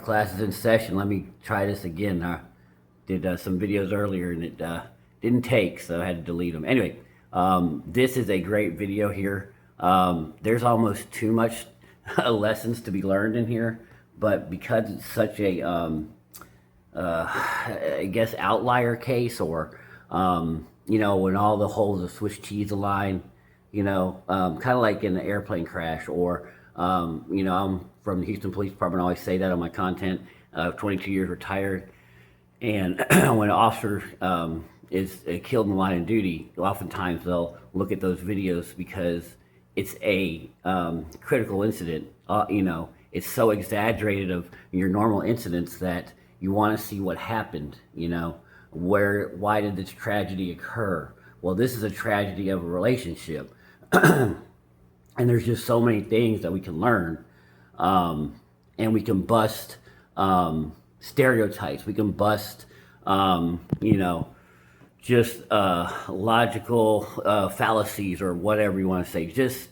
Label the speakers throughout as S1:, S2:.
S1: class is in session. Let me try this again. I did some videos earlier and it didn't take, so I had to delete them. Anyway, this is a great video here. There's almost too much lessons to be learned in here, but because it's such a, I guess, outlier case, or, you know, when all the holes of Swiss cheese align, you know, kind of like in an airplane crash, or, you know, I'm from the Houston Police Department. I always say that on my content. 22 years retired. And when an officer is killed in the line of duty, oftentimes they'll look at those videos because it's a critical incident. You know, it's so exaggerated of your normal incidents that you want to see what happened. You know, why did this tragedy occur? Well, this is a tragedy of a relationship. And there's just so many things that we can learn. And we can bust stereotypes. We can bust, you know, just logical fallacies, or whatever you want to say. Just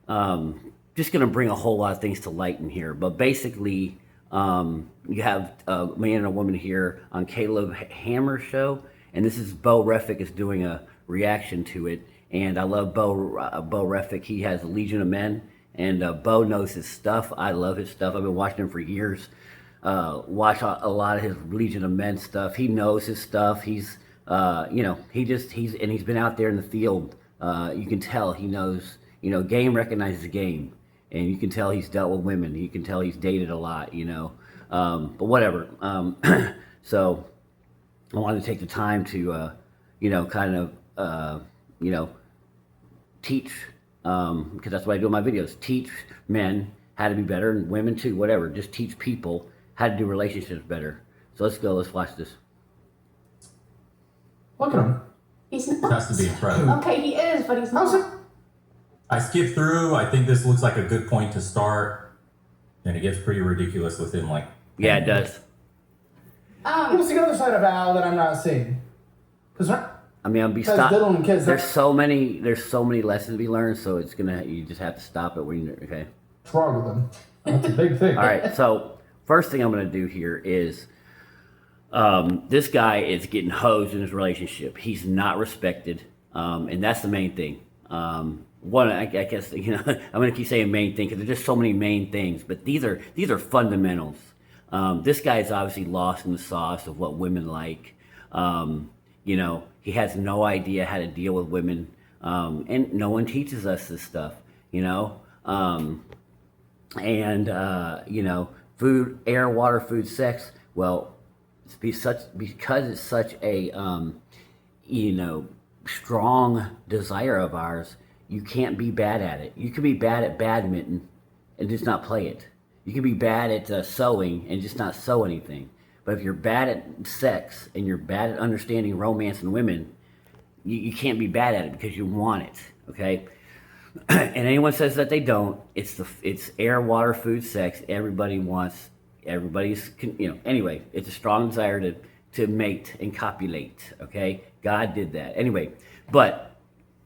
S1: going to bring a whole lot of things to light in here. But basically, you have a man and a woman here on Caleb Hammer show, and this is Bo Reffick is doing a reaction to it. And I love Bo Reffick. He has Legion of Men, and Bo knows his stuff. I love his stuff. I've been watching him for years. Watch a lot of his Legion of Men stuff. He knows his stuff. He's, you know, he's been out there in the field. You can tell he knows, you know, game recognizes game, and you can tell he's dealt with women. You can tell he's dated a lot, you know, but whatever. So I wanted to take the time to, you know, kind of, you know, teach, because that's what I do in my videos. Teach men how to be better, and women too, whatever. Just teach people how to do relationships better. So let's go, let's watch this.
S2: Look at him.
S3: He's
S4: It
S3: not.
S4: has to be incredible.
S3: Okay, he is, but he's
S2: How's it?
S3: not.
S4: I skipped through. I think this looks like a good point to start, and it gets pretty ridiculous within like.
S1: Yeah, it does.
S2: What's the other side of Al that I'm not seeing? Because
S1: I mean, I'll be
S2: Because
S1: stop.
S2: little kids,
S1: There's so many lessons to be learned, so it's gonna, you just have to stop it when you, okay.
S2: what's wrong with them? That's a big thing.
S1: All right, so first thing I'm gonna do here is, this guy is getting hosed in his relationship. He's not respected, and that's the main thing. One, I guess, you know, I'm gonna keep saying main thing because there's just so many main things, but these are fundamentals. This guy is obviously lost in the sauce of what women like. You know, he has no idea how to deal with women, and no one teaches us this stuff, you know. You know, food, air, water, food, sex. Well, because it's such a, you know, strong desire of ours. You can't be bad at it. You can be bad at badminton and just not play it. You can be bad at sewing and just not sew anything. But if you're bad at sex and you're bad at understanding romance and women, you can't be bad at it because you want it, okay? And anyone says that they don't, it's air, water, food, sex. Everybody's, you know, anyway, it's a strong desire to mate and copulate, okay? God did that. Anyway, but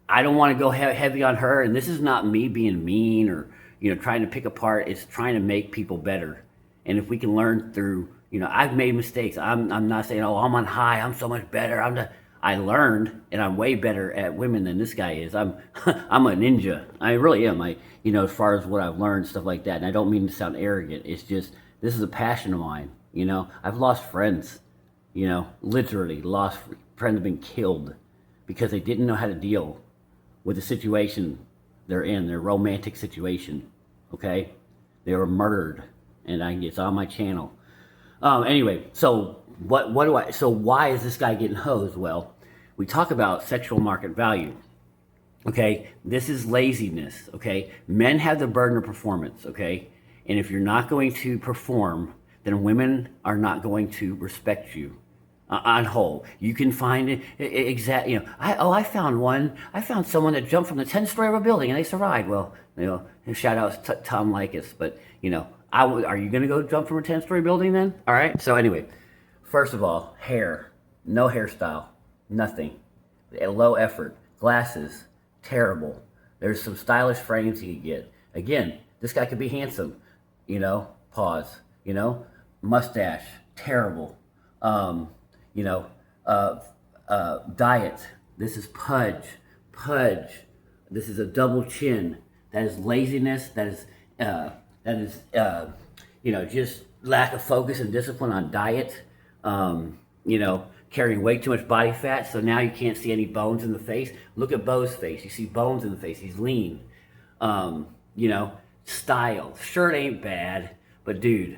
S1: I don't want to go heavy on her, and this is not me being mean or, you know, trying to pick apart. It's trying to make people better. And if we can learn through, you know, I've made mistakes. I'm not saying, oh, I'm on high, I'm so much better. I learned, and I'm way better at women than this guy is. I'm I'm a ninja. I really am. You know, as far as what I've learned, stuff like that. And I don't mean to sound arrogant. It's just, this is a passion of mine. You know, I've lost friends. You know, literally lost friends, have been killed because they didn't know how to deal with the situation they're in, their romantic situation. Okay, they were murdered, and it's on my channel. Anyway, so so why is this guy getting hosed? Well, we talk about sexual market value. Okay, this is laziness. Okay, men have the burden of performance. Okay, and if you're not going to perform, then women are not going to respect you. On whole, you can find it exact. You know, I found someone that jumped from the 10th story of a building and they survived. Well, you know, shout out to Tom Likas, but you know, are you going to go jump from a 10th story building then? All right. So anyway, first of all, hair, no hairstyle, nothing, low effort, glasses, terrible. There's some stylish frames you could get. Again, this guy could be handsome, you know. Pause. You know, mustache, terrible. You know, diet. This is pudge. This is a double chin. That is laziness. That is just lack of focus and discipline on diet. Carrying way too much body fat, so now you can't see any bones in the face. Look at Bo's face. You see bones in the face. He's lean. Style. Shirt ain't bad, but dude,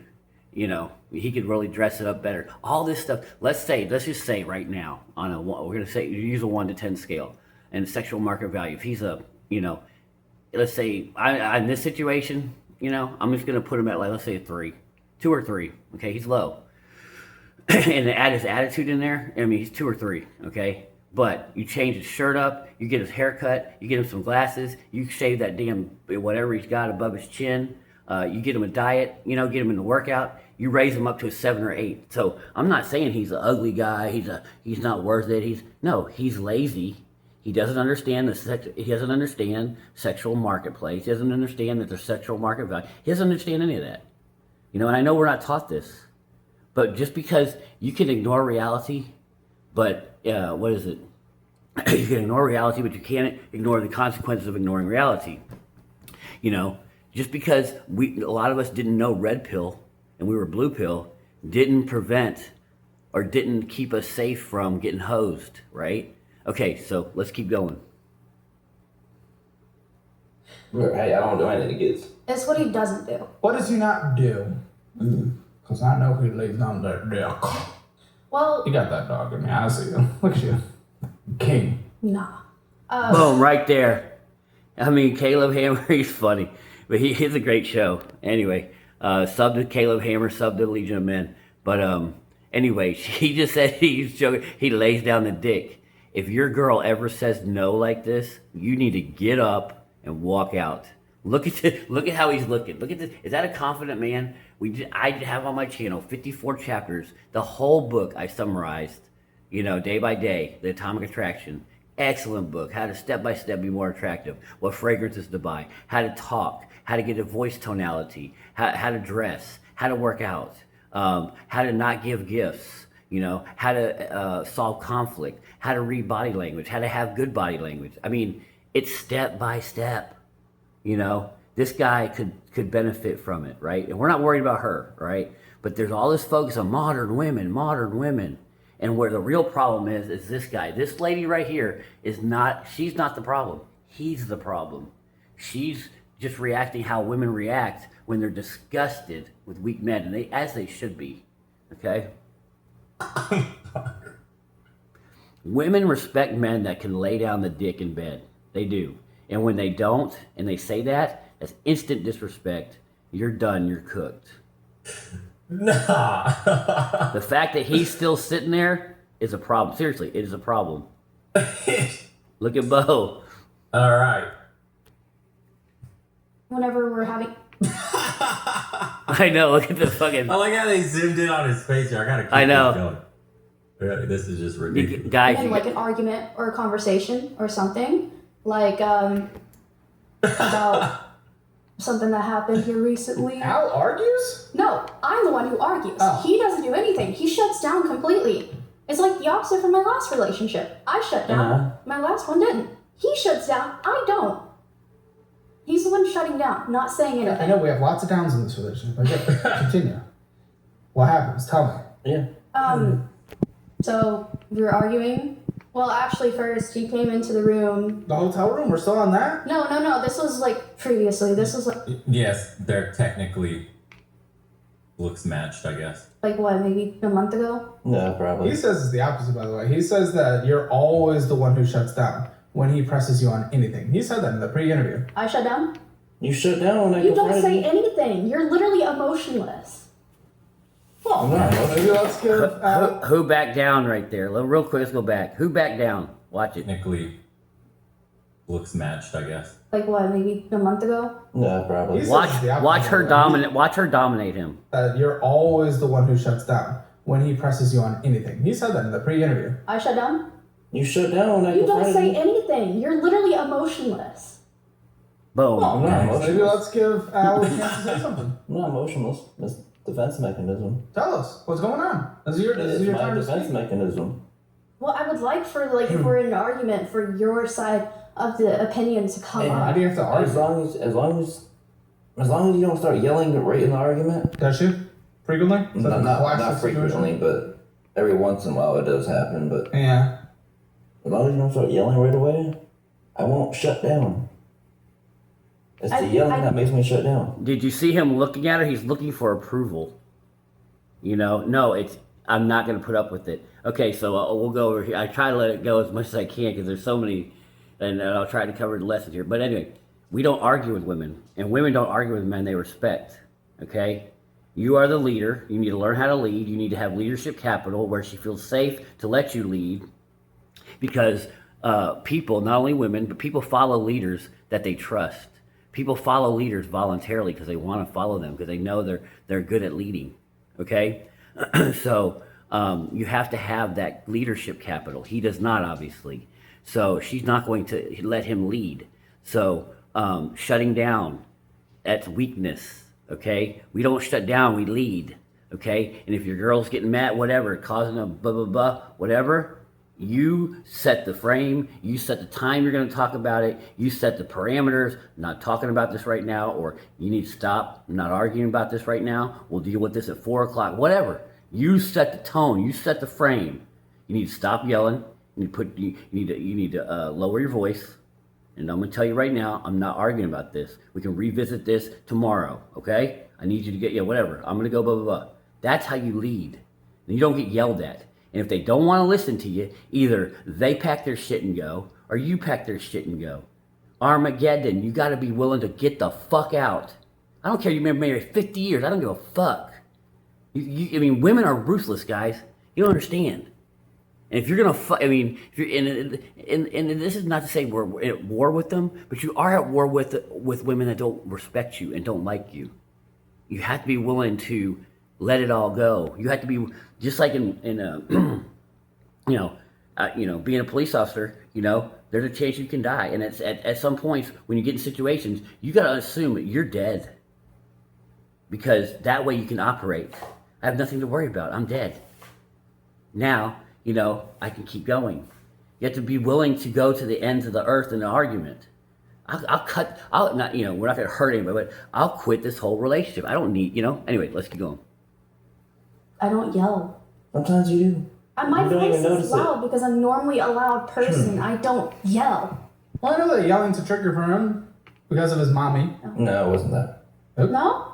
S1: he could really dress it up better. All this stuff. Let's just say right now we're gonna say use a 1 to 10 scale and sexual market value. If he's let's say in this situation, I'm just gonna put him at let's say a 3, 2 or 3. Okay, he's low. And add his attitude in there, he's 2 or 3, okay? But you change his shirt up, you get his haircut, you get him some glasses, you shave that damn whatever he's got above his chin, you get him a diet, get him in the workout, you raise him up to a 7 or 8. So I'm not saying he's an ugly guy, he's not worth it. He's lazy. He doesn't understand he doesn't understand sexual marketplace. He doesn't understand that there's sexual market value. He doesn't understand any of that. And I know we're not taught this. But just because you can ignore reality, but what is it? You can ignore reality, but you can't ignore the consequences of ignoring reality. Just because a lot of us didn't know red pill and we were blue pill, didn't prevent or didn't keep us safe from getting hosed, right? Okay, so let's keep going.
S3: Hey, I don't do anything to kids.
S5: It's what he doesn't do.
S2: What does he not do? Because I know he lays down that dick.
S5: Well,
S2: You got that dog in me. I see you. Look at you. King.
S5: nah.
S1: Boom, right there. Caleb Hammer, he's funny. But he's a great show. Anyway, sub to Caleb Hammer, sub to Legion of Men. But anyway, he just said he's joking. He lays down the dick. If your girl ever says no like this, you need to get up and walk out. Look at how he's looking. Look at this. Is that a confident man? I have on my channel 54 chapters. The whole book I summarized, day by day. The Atomic Attraction. Excellent book. How to step by step be more attractive. What fragrances to buy. How to talk. How to get a voice tonality. How to dress. How to work out. How to not give gifts. How to solve conflict. How to read body language. How to have good body language. It's step by step. This guy could benefit from it, right? And we're not worried about her, right? But there's all this focus on modern women. And where the real problem is this guy. This lady right here she's not the problem. He's the problem. She's just reacting how women react when they're disgusted with weak men, and as they should be, okay? Women respect men that can lay down the dick in bed. They do. And when they don't, and they say that's instant disrespect. You're done. You're cooked.
S4: Nah.
S1: The fact that he's still sitting there is a problem. Seriously, it is a problem. Look at Bo.
S4: All right.
S5: Whenever we're having...
S1: I know. Look at the fucking...
S4: I like how they zoomed in on his face here. I gotta keep
S1: I know.
S4: this going. Really, this is just ridiculous.
S1: Guys,
S5: in like an argument or a conversation or something, like about something that happened here recently.
S2: Al argues?
S5: No, I'm the one who argues.
S2: Oh.
S5: He doesn't do anything. He shuts down completely. It's like the opposite from my last relationship. I shut down. My last one didn't. He shuts down. I don't. He's the one shutting down, not saying anything.
S2: I know we have lots of downs in this relationship. Okay, continue. What happens? Tell me.
S3: Yeah.
S5: So we were arguing. Well, actually, first he came into the room.
S2: The hotel room? We're still on that?
S5: No. This was like previously. This was
S4: Yes, they're technically looks matched, I guess.
S5: like what, maybe a month ago?
S3: No, probably.
S2: He says it's the opposite, by the way. He says that you're always the one who shuts down when he presses you on anything. He said that in the pre-interview.
S5: I shut down?
S3: You shut down when I
S5: You don't
S3: confronted
S5: say
S3: you.
S5: anything. You're literally emotionless.
S2: Well, no, maybe let's give Al...
S1: who backed down right there? Real quick, let's go back. Who backed down? Watch it.
S4: Technically looks matched, I guess.
S5: Like what, maybe a month ago?
S3: No, probably.
S2: He's-
S1: Watch
S2: the opposite,
S1: watch her
S2: right?
S1: dominate. Watch her dominate him.
S2: That you're always the one who shuts down when he presses you on anything. He said that in the pre-interview.
S5: I shut down?
S3: You shut down when I
S5: You don't
S3: confronted
S5: say
S3: you.
S5: anything. You're literally emotionless.
S1: Boom.
S3: I'm not
S2: Maybe
S3: emotionless.
S2: let's give Al a chance to say something.
S3: I'm not emotionless. Defense mechanism.
S2: Tell us what's going on. This is
S3: It's
S2: your
S3: my
S2: time to
S3: defense
S2: speak.
S3: mechanism.
S5: Well, I would like for like if we're in an argument for your side of the opinion to come
S3: Hey,
S2: Why
S5: up.
S2: do you have to argue?
S3: As long as you don't start yelling right in the argument.
S2: Does she? Frequently? Is that
S3: Not,
S2: the
S3: not,
S2: classic
S3: not
S2: situation?
S3: frequently, but every once in a while it does happen. But
S2: Yeah.
S3: as long as you don't start yelling right away, I won't shut down. It's the yelling that makes me shut down.
S1: Did you see him looking at her? He's looking for approval. You know, no, I'm not going to put up with it. Okay, so we'll go over here. I try to let it go as much as I can because there's so many, and I'll try to cover the lessons here. But anyway, we don't argue with women, and women don't argue with men they respect. Okay? You are the leader. You need to learn how to lead. You need to have leadership capital where she feels safe to let you lead because people, not only women, but people follow leaders that they trust. People follow leaders voluntarily because they want to follow them because they know they're good at leading. Okay? So you have to have that leadership capital. He does not, obviously. So she's not going to let him lead. So shutting down, that's weakness. Okay? We don't shut down, we lead. Okay? And if your girl's getting mad, whatever, causing a blah, blah, blah, whatever, you set the frame, you set the time you're going to talk about it, you set the parameters, I'm not talking about this right now, or you need to stop, I'm not arguing about this right now, we'll deal with this at 4 o'clock, whatever. You set the tone, you set the frame. You need to stop yelling, you need to lower your voice, and I'm going to tell you right now, I'm not arguing about this. We can revisit this tomorrow, okay? I need you to get, whatever, I'm going to go blah, blah, blah. That's how you lead. And you don't get yelled at. And if they don't want to listen to you, either they pack their shit and go, or you pack their shit and go. Armageddon, you got to be willing to get the fuck out. I don't care you've been married 50 years. I don't give a fuck. I mean, women are ruthless, guys. You don't understand. And if you're going to if you're and this is not to say we're at war with them, but you are at war with women that don't respect you and don't like you. You have to be willing to let it all go. You have to be just like in being a police officer. There's a chance you can die, and it's at some points when you get in situations, you got to assume that you're dead, because that way you can operate. I have nothing to worry about. I'm dead. Now I can keep going. You have to be willing to go to the ends of the earth in an argument. We're not going to hurt anybody, but I'll quit this whole relationship. I don't need, Anyway, let's keep going.
S5: I don't yell.
S3: Sometimes you do.
S5: My
S3: You don't
S5: voice
S3: even notice
S5: is
S3: it.
S5: loud because I'm normally a loud person. I don't yell.
S2: Well, I know that yelling's a trigger for him because of his mommy.
S3: No, it wasn't that.
S5: No?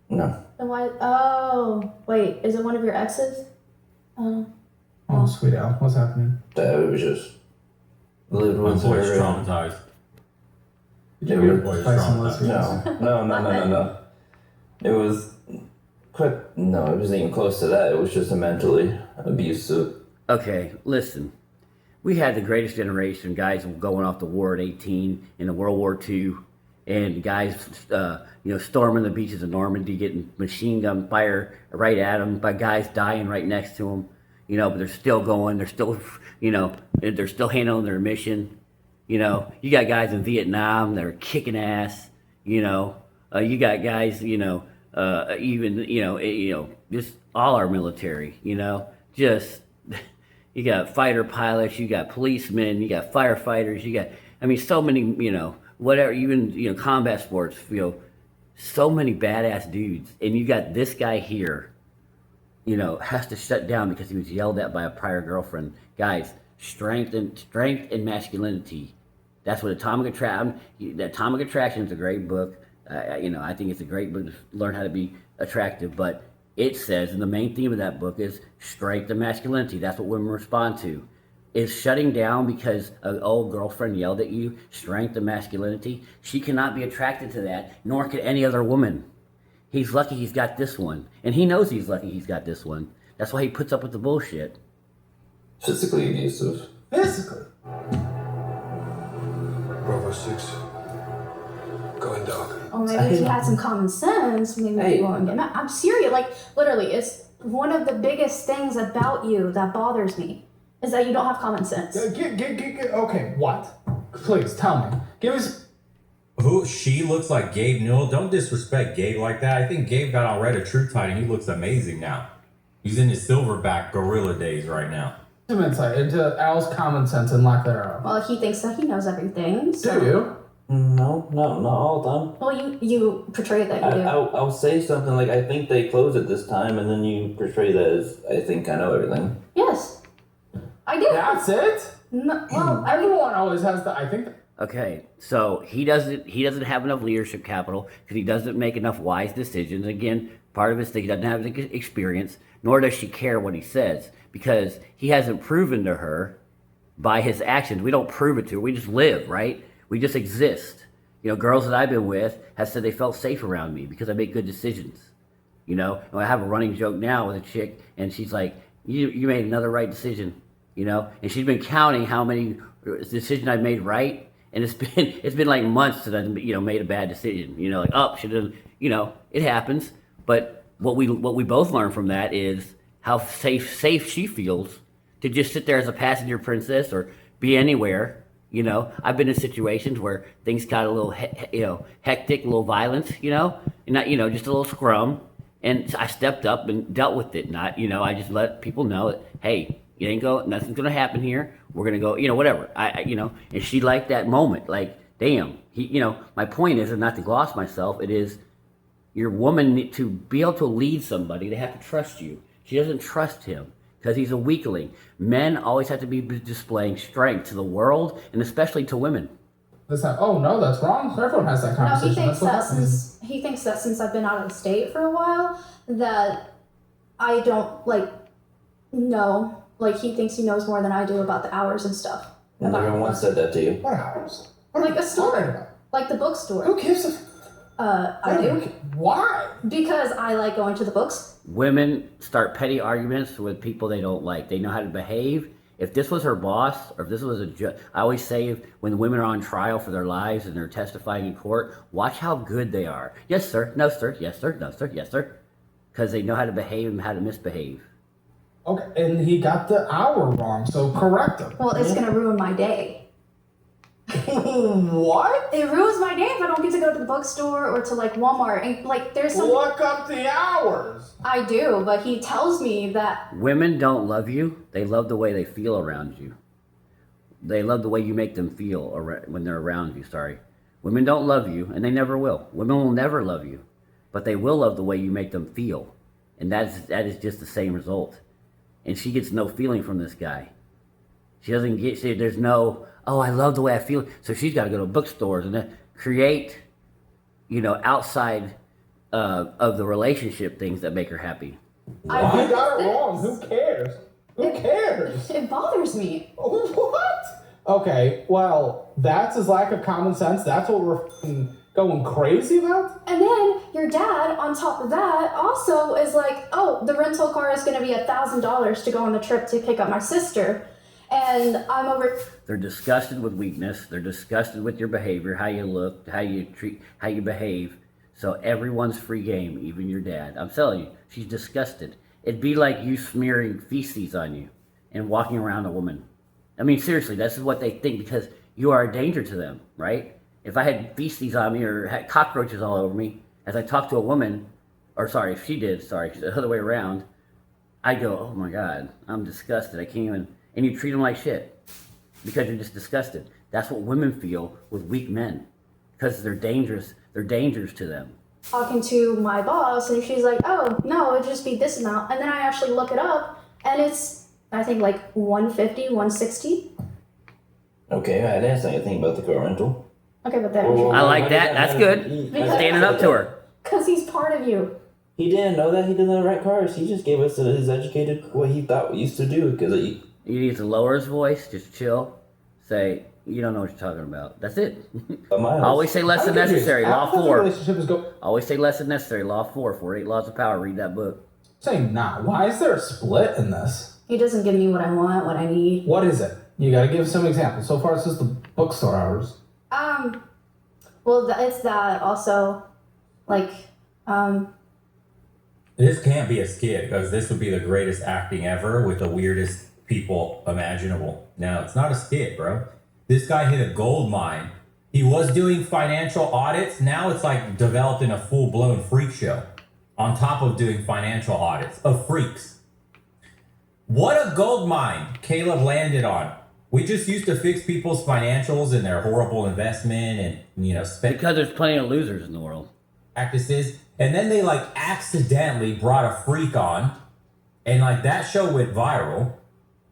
S3: No.
S5: Then why? Oh, wait. Is it one of your exes?
S2: Oh, sweet Al, what's happening?
S3: That it was just lived
S4: My
S3: with
S4: boy's
S3: her.
S4: traumatized.
S2: Did
S3: Yeah,
S2: you
S3: we're
S2: ever
S4: boys
S2: play some
S4: traumatized.
S2: lesbians?
S3: No. It was quick. No, it wasn't even close to that. It was just a mentally abusive.
S1: Okay, listen. We had the greatest generation, guys going off to war at 18 in the World War II, and guys, storming the beaches of Normandy, getting machine gun fire right at them, by guys dying right next to them, but they're still going, they're still, they're still handling their mission. You got guys in Vietnam that are kicking ass. You got guys, just all our military. Just you got fighter pilots, you got policemen, you got firefighters, you got, so many, whatever, even combat sports. So many badass dudes, and you got this guy here. Has to shut down because he was yelled at by a prior girlfriend. Guys, strength and masculinity. That's what Atomic Attraction is a great book. I think it's a great book to learn how to be attractive. But it says, and the main theme of that book is strength and masculinity. That's what women respond to. Is shutting down because an old girlfriend yelled at you, strength and masculinity. She cannot be attracted to that, nor could any other woman. He's lucky he's got this one. And he knows he's lucky he's got this one. That's why he puts up with the bullshit.
S3: Physically abusive.
S2: Physically.
S6: Bravo 6. Going dark.
S5: Or maybe if you had some common sense, maybe you won't get mad. I'm serious. Like, literally, it's one of the biggest things about you that bothers me is that you don't have common sense.
S2: Okay, what? Please tell me. Give us.
S4: Who she looks like Gabe Newell. Don't disrespect Gabe like that. I think Gabe got on Red of True Tide and he looks amazing now. He's in his silverback gorilla days right now.
S2: Some insight into Al's common sense and lack thereof.
S5: Well, he thinks that he knows everything. So.
S2: Do you?
S3: No, not all the time.
S5: Well, you portray that you do.
S3: I'll say something like, I think they closed it this time, and then you portray that as, I think I know everything.
S5: Yes, I do.
S2: That's it?
S5: No, well,
S2: Everyone always has the. I think.
S1: Okay, so he doesn't have enough leadership capital because he doesn't make enough wise decisions. Again, part of his thing, he doesn't have the experience, nor does she care what he says because he hasn't proven to her by his actions. We don't prove it to her. We just live, right? We just exist. You know, girls that I've been with have said they felt safe around me because I make good decisions. You know, and I have a running joke now with a chick, and she's like, "You made another right decision." You know, and she's been counting how many decisions I've made right. And it's been like months that I made a bad decision. You know, like should have. You know, it happens. But what we both learned from that is how safe she feels to just sit there as a passenger princess or be anywhere. You know, I've been in situations where things got a little hectic, a little violent. You know, and not just a little scrum. And I stepped up and dealt with it. Not I just let people know that hey. Nothing's gonna happen here. We're gonna go, whatever. And she liked that moment. Like, damn, my point is not to gloss myself. It is your woman to be able to lead somebody. They have to trust you. She doesn't trust him because he's a weakling. Men always have to be displaying strength to the world and especially to women.
S2: That's not. Oh no, that's wrong. Everyone has that
S5: no,
S2: conversation.
S5: he thinks that since I've been out of the state for a while that I don't know. Like, he thinks he knows more than I do about the hours and stuff.
S3: And everyone said that to you.
S2: What hours?
S5: Like a store. Like the bookstore.
S2: Who gives a?
S5: I do.
S2: Why?
S5: Because I like going to the books.
S1: Women start petty arguments with people they don't like. They know how to behave. If this was her boss, or if this was a judge, I always say when women are on trial for their lives and they're testifying in court, watch how good they are. Yes, sir. No, sir. Yes, sir. No, sir. Yes, sir. Because they know how to behave and how to misbehave.
S2: Okay, and he got the hour wrong, so correct him.
S5: Well, it's going to ruin my day.
S2: What?
S5: It ruins my day if I don't get to go to the bookstore or to Walmart. And there's some.
S2: Look up the hours.
S5: I do, but he tells me that.
S1: Women don't love you. They love the way they feel around you. They love the way you make them feel when they're around you, sorry. Women don't love you, and they never will. Women will never love you, but they will love the way you make them feel. And that is just the same result. And she gets no feeling from this guy. She doesn't get, there's no, I love the way I feel. So she's got to go to bookstores and then create, outside of the relationship things that make her happy.
S2: I got it wrong. Who cares? Who cares?
S5: It bothers me.
S2: What? Okay, well, that's his lack of common sense. That's what we're going crazy about?
S5: And then your dad, on top of that, also is like, oh, the rental car is going to be $1,000 to go on the trip to pick up my sister. And I'm over.
S1: They're disgusted with weakness. They're disgusted with your behavior, how you look, how you treat, how you behave. So everyone's free game, even your dad. I'm telling you, she's disgusted. It'd be like you smearing feces on you and walking around a woman. I mean, seriously, this is what they think because you are a danger to them, right? If I had feces on me or had cockroaches all over me, as I talk to a woman, if she did, the other way around, I go, oh my God, I'm disgusted. I can't even, and you treat them like shit because you're just disgusted. That's what women feel with weak men because they're dangerous. They're dangers to them.
S5: Talking to my boss, and she's like, oh, no, it'd just be this amount. And then I actually look it up, and it's, I think, 150, 160.
S3: Okay, I didn't say anything about the car rental.
S5: Okay, but then.
S1: I like that. That's good. Standing up to her.
S5: Because he's part of you.
S3: He didn't know that he didn't have the right cars. He just gave us his educated what he thought we used to do because
S1: You need to lower his voice, just chill, say, you don't know what you're talking about. That's it. Always say less than necessary. Law 4.
S2: Relationship is
S1: Always say less than necessary. Law 4, 48 Laws of Power. Read that book.
S2: saying nah. Why is there a split in this?
S5: He doesn't give me what I want, what I need.
S2: What is it? You gotta give some examples. So far, it's just the bookstore hours.
S5: Well, it's that also,
S4: This can't be a skit because this would be the greatest acting ever with the weirdest people imaginable. Now, it's not a skit, bro. This guy hit a gold mine He was doing financial audits. Now it's like developing a full blown freak show on top of doing financial audits of freaks. What a gold mine Caleb landed on. We just used to fix people's financials and their horrible investment and, spend
S1: Because there's plenty of losers in the world.
S4: practices. And then they like accidentally brought a freak on and like that show went viral.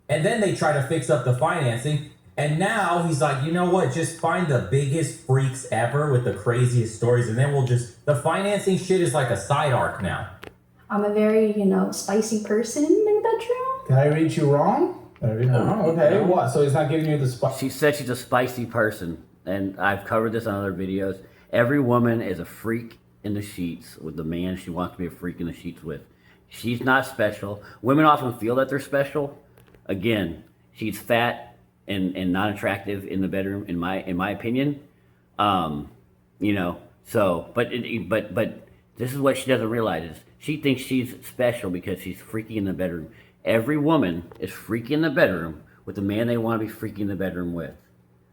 S4: And then they try to fix up the financing. And now he's like, you know what? Just find the biggest freaks ever with the craziest stories. And then the financing shit is like a side arc now.
S5: I'm a very, spicy person in the bedroom.
S2: Did I read you wrong? Did I read you wrong? Okay,
S3: No.
S2: what? So he's not giving you the spot.
S1: She said she's a spicy person, and I've covered this on other videos. Every woman is a freak in the sheets with the man she wants to be a freak in the sheets with. She's not special. Women often feel that they're special. Again, she's fat and not attractive in the bedroom, in my opinion. So, but this is what she doesn't realize is she thinks she's special because she's freaky in the bedroom. Every woman is freaky in the bedroom with the man they want to be freaky in the bedroom with.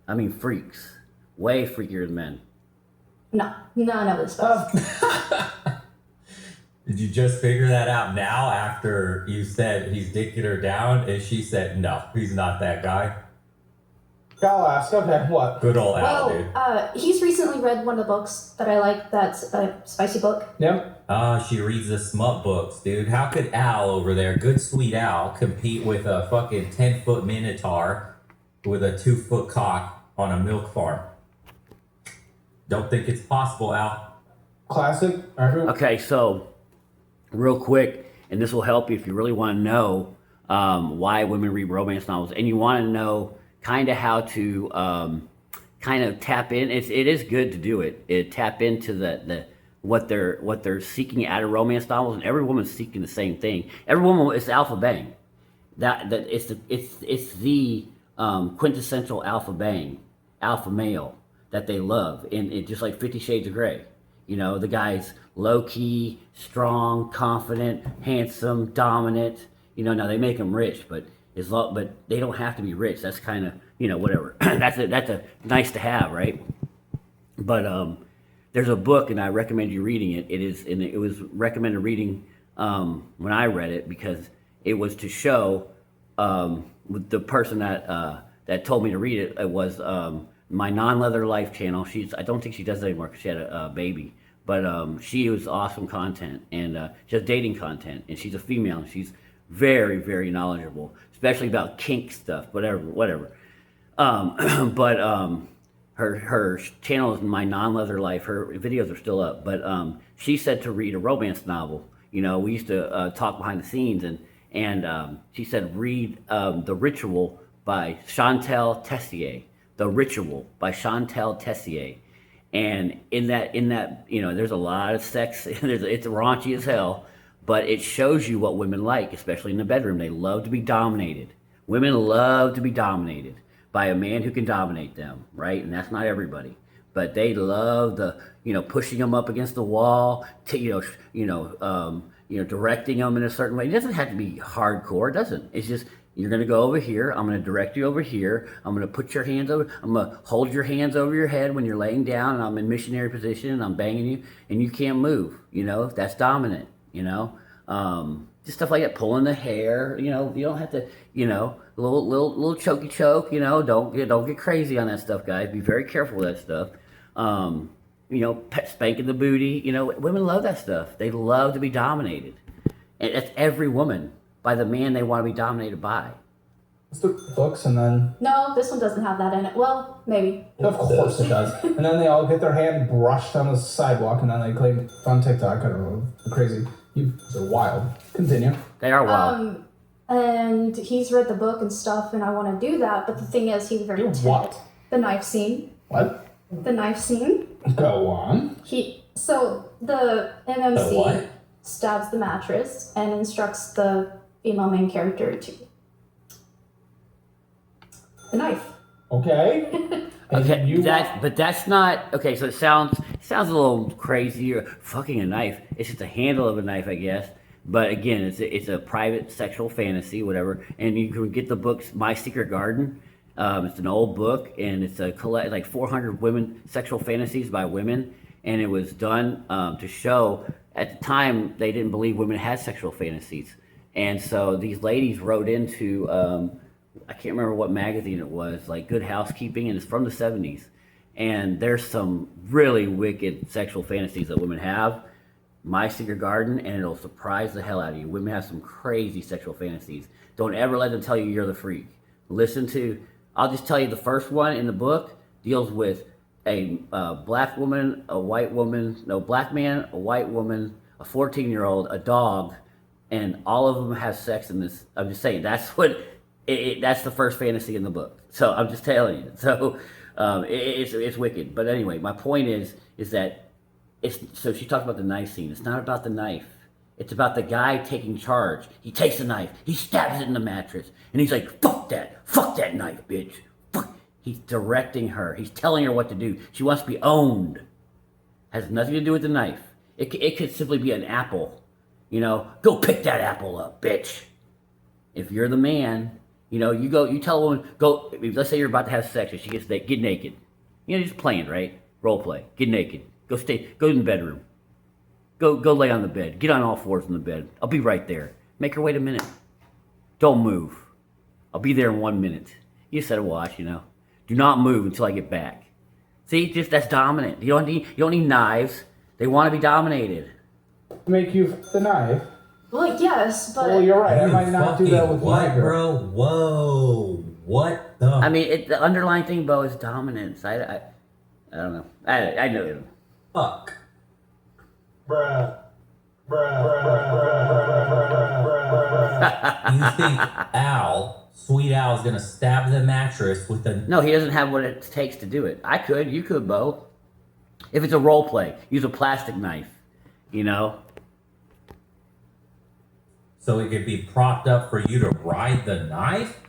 S1: I mean, freaks. Way freakier than men.
S5: No, none of this stuff.
S4: Did you just figure that out now after you said he's dicking her down? And she said, no, he's not that guy.
S2: I'll ask. Okay, what?
S4: Good old Al, dude.
S5: He's recently read one of the books that I like. That's a spicy book.
S2: Yep.
S4: She reads the smut books, dude. How could Al over there, good sweet Al, compete with a fucking 10-foot minotaur with a 2-foot cock on a milk farm? Don't think it's possible, Al.
S2: Classic.
S1: Okay, so real quick, and this will help you if you really want to know why women read romance novels, and you want to know kind of how to kind of tap in. It is good to do it. Tap into the what they're seeking out of romance novels, and every woman's seeking the same thing. Every woman is alpha bang. That it's the quintessential alpha bang, alpha male that they love, and it just like 50 Shades of Grey. The guy's low key, strong, confident, handsome, dominant. Now they make him rich, but they don't have to be rich. That's kind of whatever. that's a nice to have, right? But there's a book, and I recommend you reading it. It was recommended reading when I read it because it was to show with the person that told me to read it. It was my Non-Leather Life channel. I don't think she does it anymore because she had a baby. But she was awesome content, and she has dating content, and she's a female, and she's very, very knowledgeable, especially about kink stuff, whatever. Her channel is My Non-Leather Life. Her videos are still up, but she said to read a romance novel. We used to talk behind the scenes, and she said read The Ritual by Chantal Tessier. The Ritual by Chantal Tessier. And in that, there's a lot of sex. It's raunchy as hell, but it shows you what women like, especially in the bedroom. They love to be dominated. Women love to be dominated by a man who can dominate them, right? And that's not everybody, but they love the, pushing them up against the wall, directing them in a certain way. It doesn't have to be hardcore. It doesn't. It's just, you're going to go over here. I'm going to direct you over here. I'm going to put your hands over. I'm going to hold your hands over your head when you're laying down and I'm in missionary position and I'm banging you and you can't move. That's dominant, just stuff like that, pulling the hair, you don't have to, little chokey choke, don't get crazy on that stuff, guys. Be very careful with that stuff. Spanking the booty, women love that stuff. They love to be dominated. And that's every woman. By the man they want to be dominated by.
S2: Let's do books and then.
S5: No, this one doesn't have that in it. Well, maybe.
S2: Of course it does. And then they all get their hand brushed on the sidewalk and then they claim on TikTok. I don't know. Crazy. They're wild. Continue.
S1: They are wild.
S5: And he's read the book and stuff, and I want to do that. But the thing is, he's very timid.
S2: What?
S5: The knife scene.
S2: What?
S5: The knife scene.
S2: Go on.
S5: So the MMC
S4: The what?
S5: stabs the mattress and instructs the female main character to the knife.
S2: Okay.
S1: Okay, that's not okay. So it sounds a little crazy or fucking a knife. It's just a handle of a knife, I guess. But again, it's a private sexual fantasy, whatever. And you can get the books My Secret Garden. It's an old book, and it's a collect like 400 women sexual fantasies by women, and it was done to show at the time they didn't believe women had sexual fantasies, and so these ladies wrote into I can't remember what magazine it was, like Good Housekeeping, and it's from the 70s, and there's some really wicked sexual fantasies that women have. My Secret Garden, and it'll surprise the hell out of you. Women have some crazy sexual fantasies. Don't ever let them tell you you're the freak. Listen to, I'll just tell you the first one in the book deals with a black woman, a white woman, no, black man, a white woman, a 14-year-old, a dog, and all of them have sex in this. I'm just saying, that's what, that's the first fantasy in the book. So I'm just telling you. So it's wicked. But anyway, my point is that so she talked about the knife scene. It's not about the knife. It's about the guy taking charge. He takes the knife, he stabs it in the mattress, and he's like, fuck that knife, bitch. Fuck. He's directing her. He's telling her what to do. She wants to be owned. Has nothing to do with the knife. It could simply be an apple. You know, go pick that apple up, bitch. If you're the man, you know, you tell a woman, go, let's say you're about to have sex and she gets naked, get naked. You know, just playing, right? Role play. Get naked. Go in the bedroom. Go lay on the bed. Get on all fours in the bed. I'll be right there. Make her wait a minute. Don't move. I'll be there in 1 minute. You set a watch, you know. Do not move until I get back. See, just that's dominant. You don't need knives. They want to be dominated.
S2: Make you the knife.
S5: Well, yes, but
S2: Well, you're right. I might not do that with
S4: what,
S2: my girl.
S4: bro? Whoa. What the?
S1: I mean, the underlying thing, Bo, is dominance. I don't know. I know it.
S4: fuck? You think Sweet Al, is gonna stab the mattress with a?
S1: No, he doesn't have what it takes to do it. I could. You could, Bo. If it's a role play, use a plastic knife. You know?
S4: So it could be propped up for you to ride the knife?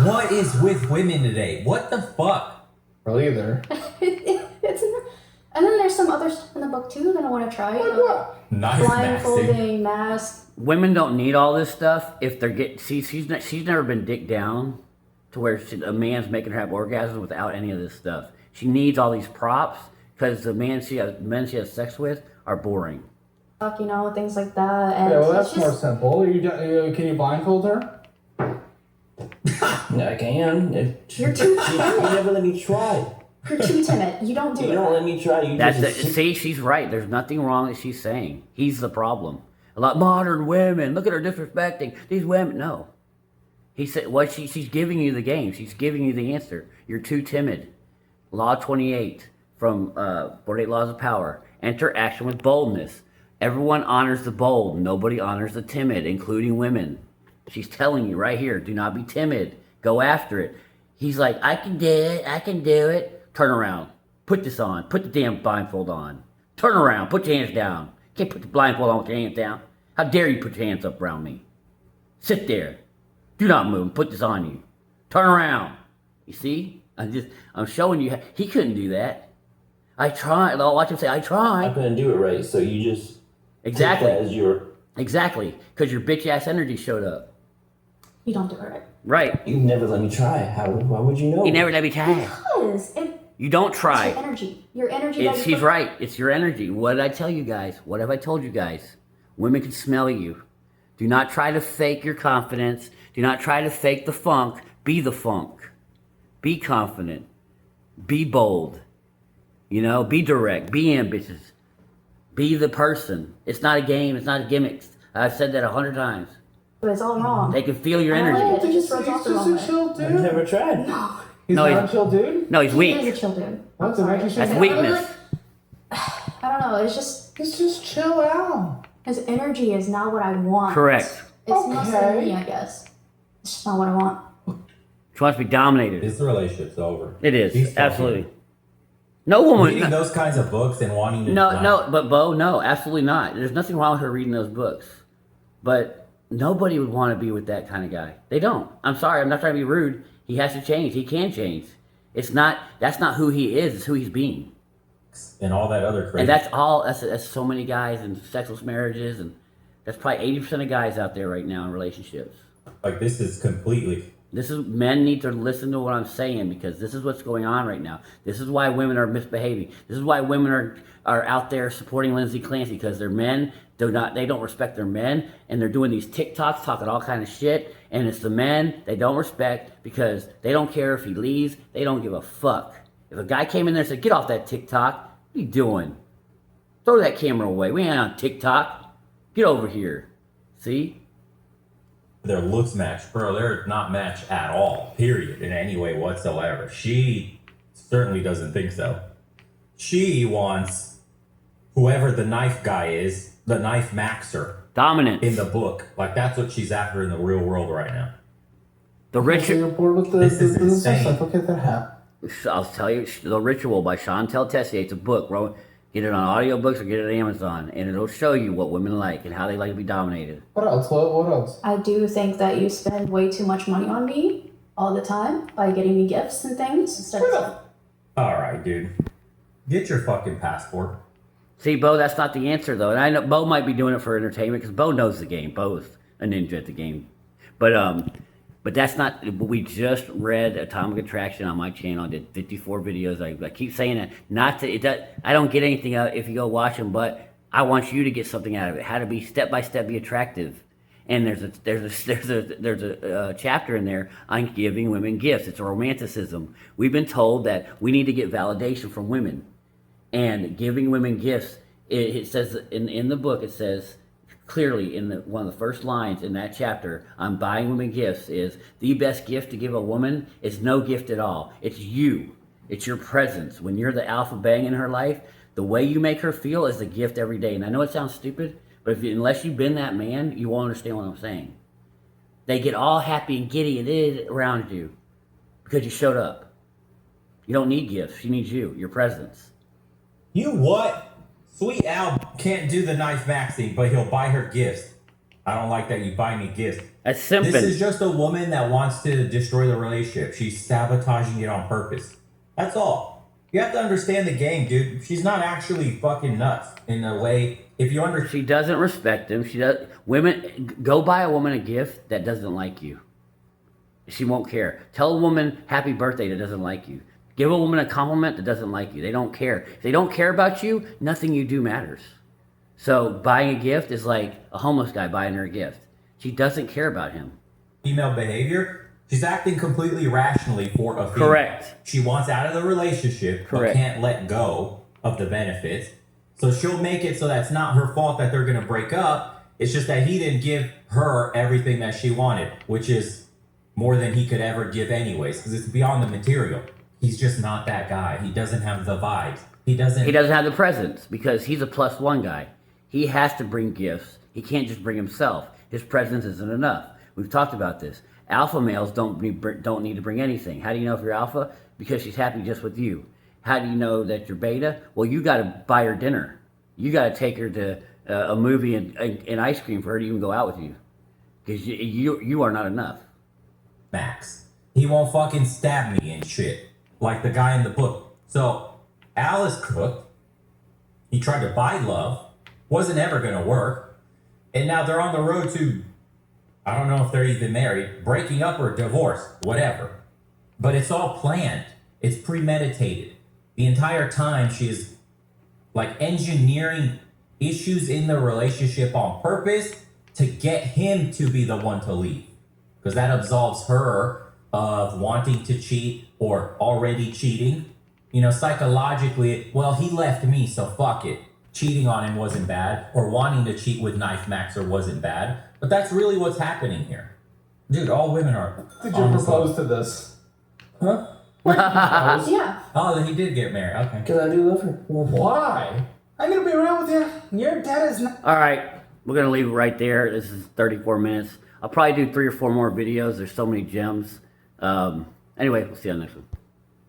S4: What is with women today? What the fuck?
S2: Well, either.
S5: and then there's some other stuff in the book too that I want to try.
S4: Knife maxing.
S5: Blindfolding, mask.
S1: Women don't need all this stuff if they're she's never been dicked down to where a man's making her have orgasms without any of this stuff. She needs all these props because the men she has sex with are boring.
S5: You know, things like that. And
S2: Yeah, well,
S5: it's
S2: that's more
S5: just,
S2: simple. Can you blindfold her?
S3: Yeah, I can.
S5: You're too
S3: You
S5: timid.
S3: never let me try.
S5: You're too timid. You don't do
S3: You
S5: it.
S3: don't let me try. You
S1: That's
S3: just
S1: see, she's right. There's nothing wrong that she's saying. He's the problem. A lot modern women. Look at her disrespecting these women. No, he said what she's giving you the game. She's giving you the answer. You're too timid. Law 28 from 48 Laws of Power. Enter action with boldness. Everyone honors the bold. Nobody honors the timid, including women. She's telling you right here, do not be timid. Go after it. He's like, I can do it. I can do it. Turn around. Put this on. Put the damn blindfold on. Turn around. Put your hands down. Can't put the blindfold on with your hands down. How dare you put your hands up around me? Sit there. Do not move. Put this on you. Turn around. You see? I'm showing you. He couldn't do that. I tried. I'll watch him say, I
S3: I
S1: tried.
S3: couldn't do it right, so you just
S1: Exactly.
S3: take that as your.
S1: Exactly. Because your bitch ass energy showed up.
S5: You don't do it right.
S1: Right.
S3: You never let me try. Why would you know?
S1: You never let me try.
S5: Because
S1: You don't
S5: it's
S1: try.
S5: your energy. Your energy. that you
S1: She's
S5: put-
S1: right. It's your energy. What did I tell you guys? What have I told you guys? Women can smell you. Do not try to fake your confidence. Do not try to fake the funk. Be the funk. Be confident. Be bold. You know, be direct. Be ambitious. Be the person. It's not a game. It's not a gimmick. I've said that 100 times.
S5: But it's all wrong.
S1: They can feel your
S5: I don't like
S1: energy.
S5: it. It just rubs off the wrong way.
S2: chill
S3: I've never tried.
S2: He's
S1: No,
S2: not
S1: he's-
S2: a chill dude?
S1: No, he's
S5: He is
S1: weak.
S5: a chill dude.
S2: What the heck is
S1: That's
S2: he-
S1: weakness.
S5: I don't know. It's just
S2: Let's just chill out.
S5: his energy is not what I want.
S1: Correct.
S5: It's mostly
S2: Okay.
S5: me, I guess. It's just not what I want.
S1: She wants to be dominated.
S4: The relationship's over.
S1: It is.
S4: She's fucking-
S1: Absolutely. No woman.
S4: Reading those kinds of books and wanting to.
S1: No, but Bo, no, absolutely not. There's nothing wrong with her reading those books. But nobody would want to be with that kind of guy. They don't. I'm sorry, I'm not trying to be rude. He has to change. He can change. That's not who he is, it's who he's being.
S4: And all that other crazy.
S1: And that's so many guys in sexless marriages, and that's probably 80% of guys out there right now in relationships.
S4: Like, this is completely.
S1: This is men need to listen to what I'm saying because this is what's going on right now. This is why women are misbehaving. This is why women are out there supporting Lindsay Clancy because their men they don't respect their men and they're doing these TikToks talking all kind of shit and it's the men they don't respect because they don't care if he leaves. They don't give a fuck. If a guy came in there and said, "Get off that TikTok," what are you doing? Throw that camera away. We ain't on TikTok. Get over here. See?
S4: Their looks match, bro. They're not matched at all, period, in any way whatsoever. She certainly doesn't think so. She wants whoever the knife guy is, the knife maxer
S1: Dominance.
S4: in the book. Like, that's what she's after in the real world right now.
S1: The
S2: So
S1: ritual.
S2: you're bored with
S4: This is
S2: the
S4: insane.
S2: stuff. Okay, that happened.
S1: I'll tell you, The Ritual by Chantel Tessier. It's a book, bro. Get it on audiobooks or get it on Amazon, and it'll show you what women like and how they like to be dominated.
S2: What else? What else?
S5: I do think that you spend way too much money on me all the time by getting me gifts and things instead of.
S4: All right, dude. Get your fucking passport.
S1: See, Bo, that's not the answer though, and I know Bo might be doing it for entertainment because Bo knows the game. Bo's a ninja at the game, but that's not. We just read Atomic Attraction on my channel. I did 54 videos. I keep saying that. Not to. It does, I don't get anything out if you go watch them, but I want you to get something out of it. How to be step by step be attractive. And there's a chapter in there on giving women gifts. It's a romanticism. We've been told that we need to get validation from women, and giving women gifts. It says in the book. It says clearly in one of the first lines in that chapter on buying women gifts is the best gift to give a woman is no gift at all. It's you. It's your presence. When you're the alpha bang in her life, the way you make her feel is the gift every day. And I know it sounds stupid, but unless you've been that man, you won't understand what I'm saying. They get all happy and giddy around you because you showed up. You don't need gifts. She needs you, your presence.
S4: You what? Sweet Al can't do the knife maxing, but he'll buy her gifts. I don't like that you buy me gifts.
S1: That's simping.
S4: This is just a woman that wants to destroy the relationship. She's sabotaging it on purpose. That's all. You have to understand the game, dude. She's not actually fucking nuts in a way. If you understand.
S1: She doesn't respect him. She does. Women, go buy a woman a gift that doesn't like you. She won't care. Tell a woman happy birthday that doesn't like you. Give a woman a compliment that doesn't like you. They don't care. If they don't care about you, nothing you do matters. So buying a gift is like a homeless guy buying her a gift. She doesn't care about him.
S4: Female behavior, she's acting completely rationally for a female.
S1: Correct.
S4: She wants out of the relationship,
S1: Correct.
S4: but can't let go of the benefits. So she'll make it so that's not her fault that they're going to break up. It's just that he didn't give her everything that she wanted, which is more than he could ever give anyways, because it's beyond the material. He's just not that guy. He doesn't have the vibes. He doesn't
S1: have the presence because he's a +1 guy. He has to bring gifts. He can't just bring himself. His presence isn't enough. We've talked about this. Alpha males don't need to bring anything. How do you know if you're alpha? Because she's happy just with you. How do you know that you're beta? Well, you got to buy her dinner. You got to take her to a movie and ice cream for her to even go out with you. Because you are not enough.
S4: max. He won't fucking stab me and shit. Like the guy in the book. So, Al is cooked. He tried to buy love. Wasn't ever gonna work. And now they're on the road to, I don't know if they're even married, breaking up or divorce, whatever. But it's all planned. It's premeditated. The entire time she is like engineering issues in the relationship on purpose to get him to be the one to leave. Because that absolves her of wanting to cheat or already cheating. You know, psychologically, well, he left me, so fuck it. Cheating on him wasn't bad, or wanting to cheat with Knife Maxer wasn't bad. But that's really what's happening here. Dude, all women are.
S2: Did you
S4: on this
S2: propose
S4: level.
S2: to this?
S4: Huh?
S5: Yeah.
S4: Oh, then he did get married. Okay.
S3: Because I do love her.
S2: Why? I'm gonna be around with you. Your dad is not.
S1: All right, we're gonna leave it right there. This is 34 minutes. I'll probably do 3 or 4 more videos. There's so many gems. Anyway, we'll see you on the next one.